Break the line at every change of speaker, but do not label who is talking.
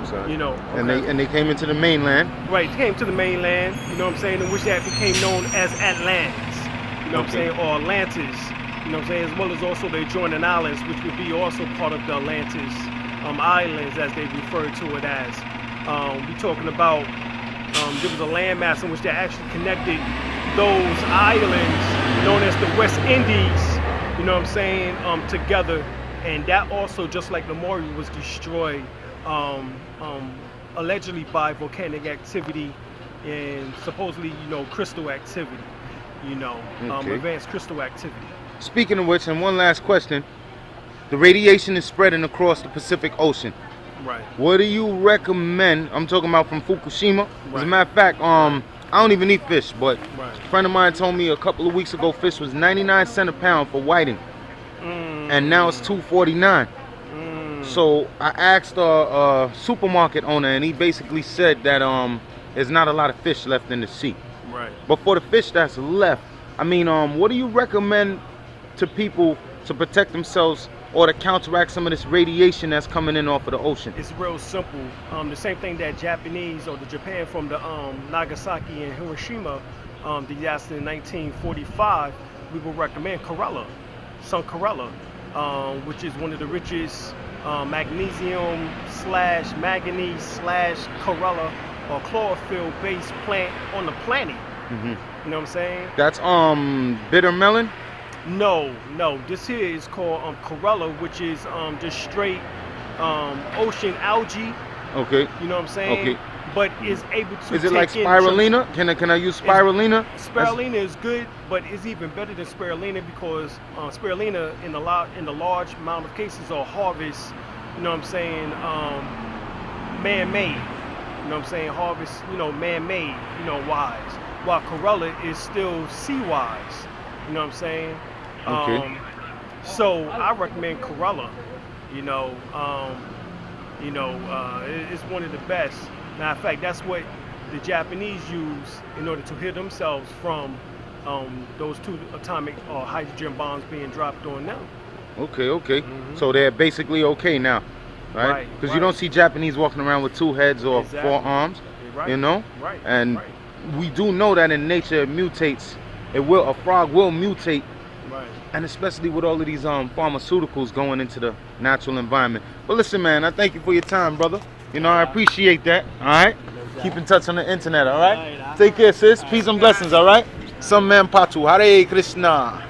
side.
You know.
Okay. And they came into the mainland.
Right, came to the mainland. You know what I'm saying, in which that became known as Atlantis. You know what I'm saying, or Atlantis. You know what I'm saying, as well as also the adjoining islands, which would be also part of the Atlantis islands, as they refer to it as. We're talking about there was a landmass in which they actually connected those islands known as the West Indies, you know what I'm saying, together, and that also, just like Lemuria, was destroyed allegedly by volcanic activity and supposedly, you know, crystal activity, you know, advanced crystal activity.
Speaking of which, and one last question, the radiation is spreading across the Pacific Ocean.
Right.
What do you recommend? I'm talking about from Fukushima. As a matter of fact, I don't even eat fish, but a friend of mine told me a couple of weeks ago fish was 99 cents a pound for whiting, and now it's $2.49. So I asked a supermarket owner, and he basically said that there's not a lot of fish left in the sea.
Right.
But for the fish that's left, I mean, what do you recommend to people to protect themselves or to counteract some of this radiation that's coming in off of the ocean?
It's real simple. The same thing that Japanese or the Japan from the Nagasaki and Hiroshima disaster in 1945, we would recommend chlorella, sun chlorella, which is one of the richest magnesium / manganese / chlorella or chlorophyll based plant on the planet. You know what I'm saying?
That's bitter melon?
No, this here is called chlorella, which is just straight ocean algae.
Okay.
You know what I'm saying? Okay. But is able to.
Is it like spirulina? Can I use spirulina?
Spirulina is good, but it's even better than spirulina because spirulina in the large amount of cases are harvest. You know what I'm saying? Man-made. You know what I'm saying? Harvest. You know, man-made. You know, wise. While chlorella is still sea-wise. You know what I'm saying?
Okay.
So I recommend chlorella. It's one of the best. Matter of fact, that's what the Japanese use in order to heal themselves from those 2 atomic or hydrogen bombs being dropped on them.
Okay. So they're basically okay now, right? Because you don't see Japanese walking around with 2 heads or 4 arms, you know?
Right.
And we do know that in nature it mutates. A frog will mutate.
Right.
And especially with all of these pharmaceuticals going into the natural environment. But listen, man, I thank you for your time, brother. You know, I appreciate that. All right? Keep in touch on the internet, all right? Take care, sis. Peace and blessings, all right? Some man Patu. Hare Krishna.